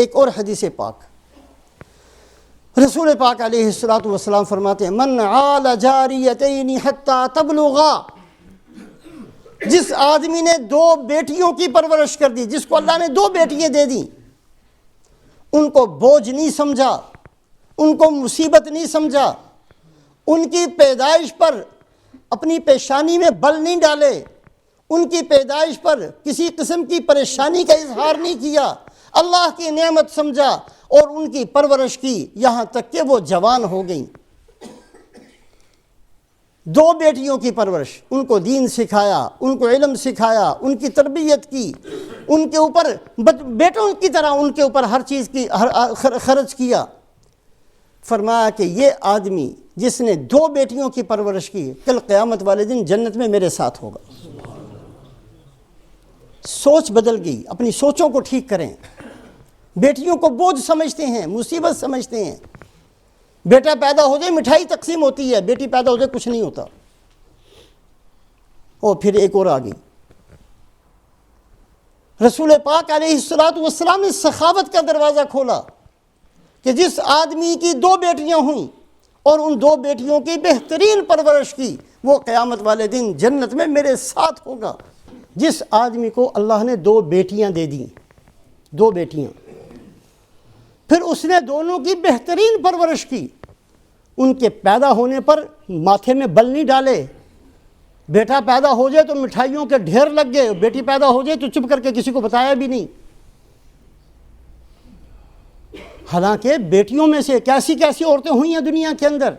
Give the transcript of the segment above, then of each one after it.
ایک اور حدیث پاک، رسول پاک علیہ الصلوۃ والسلام فرماتے ہیں من عال جاریتین حتی تبلغا، جس آدمی نے 2 بیٹیوں کی پرورش کر دی، جس کو اللہ نے 2 بیٹیاں دے دیں، ان کو بوجھ نہیں سمجھا، ان کو مصیبت نہیں سمجھا، ان کی پیدائش پر اپنی پیشانی میں بل نہیں ڈالے، ان کی پیدائش پر کسی قسم کی پریشانی کا اظہار نہیں کیا، اللہ کی نعمت سمجھا اور ان کی پرورش کی یہاں تک کہ وہ جوان ہو گئیں۔ 2 بیٹیوں کی پرورش، ان کو دین سکھایا، ان کو علم سکھایا، ان کی تربیت کی، ان کے اوپر بیٹوں کی طرح ان کے اوپر ہر چیز کی خرچ کیا۔ فرمایا کہ یہ آدمی جس نے 2 بیٹیوں کی پرورش کی، کل قیامت والے دن جنت میں میرے ساتھ ہوگا۔ سوچ بدل گئی، اپنی سوچوں کو ٹھیک کریں۔ بیٹیوں کو بوجھ سمجھتے ہیں، مصیبت سمجھتے ہیں۔ بیٹا پیدا ہو جائے مٹھائی تقسیم ہوتی ہے، بیٹی پیدا ہو جائے کچھ نہیں ہوتا۔ اور پھر ایک اور آ گئی، رسول پاک علیہ الصلوۃ والسلام نے سخاوت کا دروازہ کھولا کہ جس آدمی کی 2 بیٹیاں ہوئیں اور ان 2 بیٹیوں کی بہترین پرورش کی، وہ قیامت والے دن جنت میں میرے ساتھ ہوگا۔ جس آدمی کو اللہ نے 2 بیٹیاں دے دیں، 2 بیٹیاں، پھر اس نے دونوں کی بہترین پرورش کی، ان کے پیدا ہونے پر ماتھے میں بل نہیں ڈالے، بیٹا پیدا ہو جائے تو مٹھائیوں کے ڈھیر لگ گئے، بیٹی پیدا ہو جائے تو چپ کر کے کسی کو بتایا بھی نہیں۔ حالانکہ بیٹیوں میں سے کیسی کیسی عورتیں ہوئی ہیں دنیا کے اندر،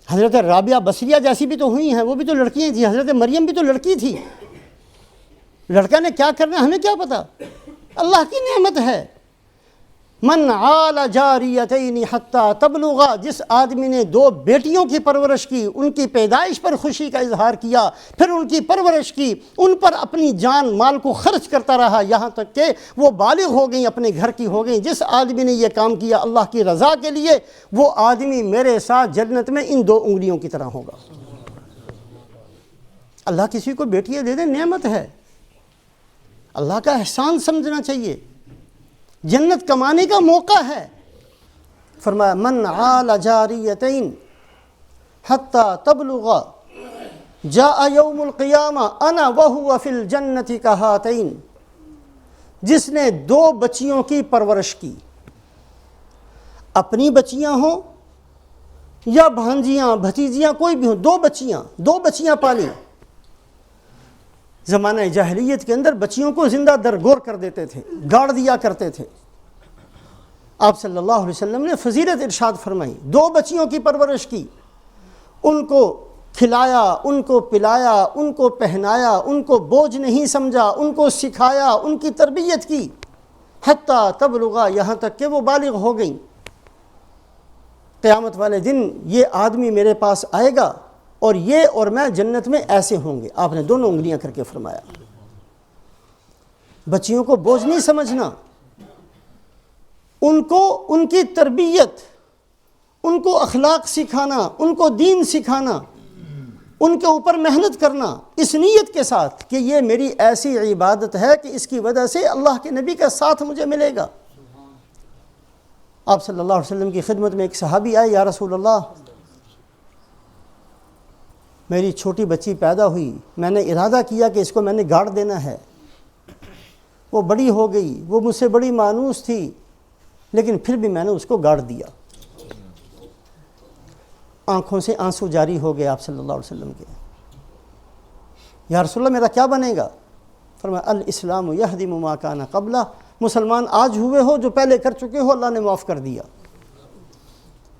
حضرت رابعہ بصریہ جیسی بھی تو ہوئی ہیں، وہ بھی تو لڑکیاں تھیں، حضرت مریم بھی تو لڑکی تھی۔ لڑکا نے کیا کرنا ہمیں کیا پتا، اللہ کی نعمت ہے۔ من عال جاریتین حتی تبلغا، جس آدمی نے 2 بیٹیوں کی پرورش کی، ان کی پیدائش پر خوشی کا اظہار کیا، پھر ان کی پرورش کی، ان پر اپنی جان مال کو خرچ کرتا رہا یہاں تک کہ وہ بالغ ہو گئیں، اپنے گھر کی ہو گئیں، جس آدمی نے یہ کام کیا اللہ کی رضا کے لیے، وہ آدمی میرے ساتھ جنت میں ان 2 انگلیوں کی طرح ہوگا۔ اللہ کسی کو بیٹیاں دے دے، نعمت ہے، اللہ کا احسان سمجھنا چاہیے، جنت کمانے کا موقع ہے۔ فرمایا من عال جاریتین حتی تبلغا جاء یوم القیامہ انا وہو فی الجنت کہاتین، جس نے 2 بچیوں کی پرورش کی، اپنی بچیاں ہوں یا بھانجیاں بھتیجیاں کوئی بھی ہوں، 2 بچیاں پالی۔ زمانہ جاہلیت کے اندر بچیوں کو زندہ درگور کر دیتے تھے، گاڑ دیا کرتے تھے۔ آپ صلی اللہ علیہ وسلم نے فضیلت ارشاد فرمائی، 2 بچیوں کی پرورش کی، ان کو کھلایا، ان کو پلایا، ان کو پہنایا، ان کو بوجھ نہیں سمجھا، ان کو سکھایا، ان کی تربیت کی، حتیٰ تبلغا، یہاں تک کہ وہ بالغ ہو گئیں۔ قیامت والے دن یہ آدمی میرے پاس آئے گا اور یہ اور میں جنت میں ایسے ہوں گے۔ آپ نے 2 انگلیاں کر کے فرمایا۔ بچیوں کو بوجھ نہیں سمجھنا، ان کو ان کی تربیت، ان کو اخلاق سکھانا، ان کو دین سکھانا، ان کے اوپر محنت کرنا، اس نیت کے ساتھ کہ یہ میری ایسی عبادت ہے کہ اس کی وجہ سے اللہ کے نبی کا ساتھ مجھے ملے گا۔ آپ صلی اللہ علیہ وسلم کی خدمت میں ایک صحابی آئے، یا رسول اللہ میری چھوٹی بچی پیدا ہوئی، میں نے ارادہ کیا کہ اس کو میں نے گاڑ دینا ہے، وہ بڑی ہو گئی، وہ مجھ سے بڑی مانوس تھی، لیکن پھر بھی میں نے اس کو گاڑ دیا۔ آنکھوں سے آنسو جاری ہو گئے آپ صلی اللہ علیہ وسلم کے، یا رسول اللہ میرا کیا بنے گا؟ فرمایا الاسلام یہدم ما کان قبلہ، مسلمان آج ہوئے ہو جو پہلے کر چکے ہو اللہ نے معاف کر دیا۔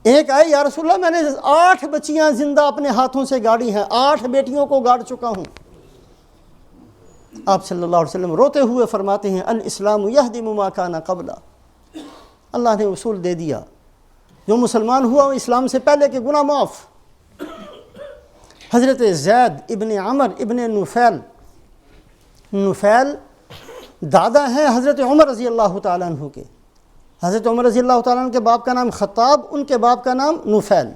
ایک آئے، یا رسول اللہ میں نے 8 بچیاں زندہ اپنے ہاتھوں سے گاڑی ہیں، 8 بیٹیوں کو گاڑ چکا ہوں۔ آپ صلی اللہ علیہ وسلم روتے ہوئے فرماتے ہیں الاسلام یہدم ما کان قبلہ، اللہ نے اصول دے دیا، جو مسلمان ہوا وہ اسلام سے پہلے کے گناہ معاف۔ حضرت زید ابن عمر ابن نفیل دادا ہیں حضرت عمر رضی اللہ تعالیٰ عنہ کے۔ حضرت عمر رضی اللہ تعالیٰ عنہ کے باپ کا نام خطاب، ان کے باپ کا نام نفیل،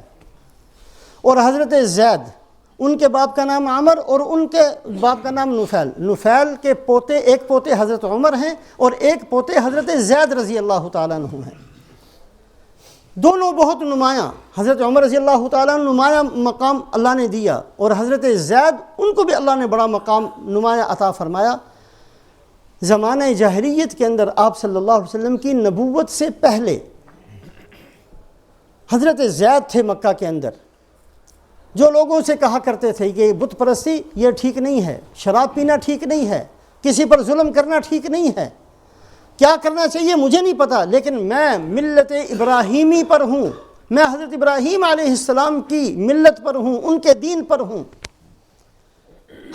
اور حضرت زید ان کے باپ کا نام عمر اور ان کے باپ کا نام نفیل۔ نفیل کے پوتے، ایک پوتے حضرت عمر ہیں اور ایک پوتے حضرت زید رضی اللہ تعالیٰ عنہ ہیں۔ دونوں بہت نمایاں، حضرت عمر رضی اللہ تعالیٰ عنہ نمایاں مقام اللہ نے دیا، اور حضرت زید ان کو بھی اللہ نے بڑا مقام نمایاں عطا فرمایا۔ زمانہ جاہلیت کے اندر آپ صلی اللہ علیہ وسلم کی نبوت سے پہلے حضرت زید تھے مکہ کے اندر، جو لوگوں سے کہا کرتے تھے کہ بت پرستی یہ ٹھیک نہیں ہے، شراب پینا ٹھیک نہیں ہے، کسی پر ظلم کرنا ٹھیک نہیں ہے، کیا کرنا چاہیے مجھے نہیں پتا، لیکن میں ملت ابراہیمی پر ہوں، میں حضرت ابراہیم علیہ السلام کی ملت پر ہوں، ان کے دین پر ہوں۔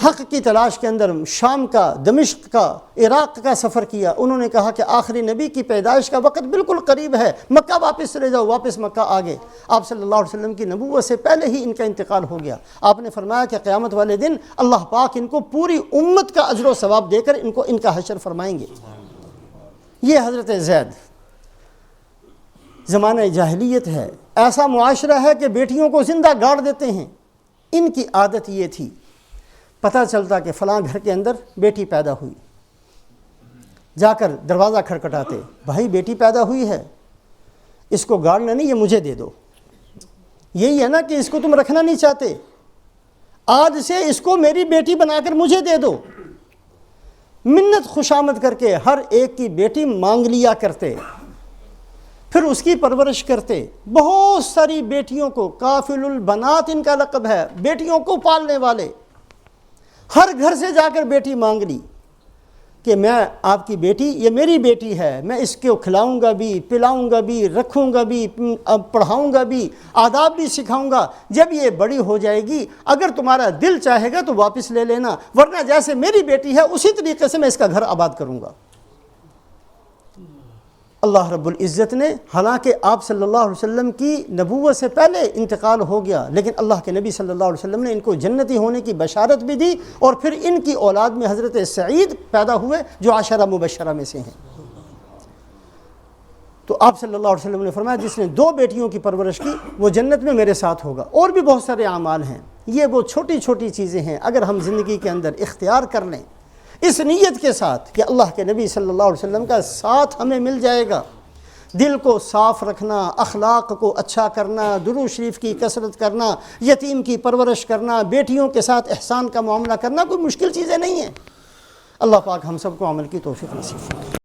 حق کی تلاش کے اندر شام کا، دمشق کا، عراق کا سفر کیا۔ انہوں نے کہا کہ آخری نبی کی پیدائش کا وقت بالکل قریب ہے، مکہ واپس چلے جاؤ، واپس مکہ آگے۔ آپ صلی اللہ علیہ وسلم کی نبوت سے پہلے ہی ان کا انتقال ہو گیا۔ آپ نے فرمایا کہ قیامت والے دن اللہ پاک ان کو پوری امت کا اجر و ثواب دے کر ان کا حشر فرمائیں گے۔ یہ حضرت زید زمانہ جاہلیت ہے، ایسا معاشرہ ہے کہ بیٹیوں کو زندہ گاڑ دیتے ہیں۔ ان کی عادت یہ تھی، پتہ چلتا کہ فلاں گھر کے اندر بیٹی پیدا ہوئی، جا کر دروازہ کھٹکھٹاتے، بھائی بیٹی پیدا ہوئی ہے، اس کو گاڑنا نہیں، یہ مجھے دے دو۔ یہی ہے نا کہ اس کو تم رکھنا نہیں چاہتے، آج سے اس کو میری بیٹی بنا کر مجھے دے دو۔ منت خوشامد کر کے ہر ایک کی بیٹی مانگ لیا کرتے، پھر اس کی پرورش کرتے۔ بہت ساری بیٹیوں کو، کافل البنات ان کا لقب ہے، بیٹیوں کو پالنے والے، ہر گھر سے جا کر بیٹی مانگ لی کہ میں آپ کی بیٹی، یہ میری بیٹی ہے، میں اس کو کھلاؤں گا بھی، پلاؤں گا بھی، رکھوں گا بھی، پڑھاؤں گا بھی، آداب بھی سکھاؤں گا۔ جب یہ بڑی ہو جائے گی اگر تمہارا دل چاہے گا تو واپس لے لینا، ورنہ جیسے میری بیٹی ہے اسی طریقے سے میں اس کا گھر آباد کروں گا۔ اللہ رب العزت نے، حالانکہ آپ صلی اللہ علیہ وسلم کی نبوت سے پہلے انتقال ہو گیا، لیکن اللہ کے نبی صلی اللہ علیہ وسلم نے ان کو جنتی ہونے کی بشارت بھی دی، اور پھر ان کی اولاد میں حضرت سعید پیدا ہوئے جو عشرہ مبشرہ میں سے ہیں۔ تو آپ صلی اللہ علیہ وسلم نے فرمایا جس نے 2 بیٹیوں کی پرورش کی وہ جنت میں میرے ساتھ ہوگا۔ اور بھی بہت سارے اعمال ہیں، یہ وہ چھوٹی چھوٹی چیزیں ہیں اگر ہم زندگی کے اندر اختیار کر لیں اس نیت کے ساتھ کہ اللہ کے نبی صلی اللہ علیہ وسلم کا ساتھ ہمیں مل جائے گا۔ دل کو صاف رکھنا، اخلاق کو اچھا کرنا، درود شریف کی کثرت کرنا، یتیم کی پرورش کرنا، بیٹیوں کے ساتھ احسان کا معاملہ کرنا کوئی مشکل چیزیں نہیں ہیں۔ اللہ پاک ہم سب کو عمل کی توفیق نصیب فرمائے۔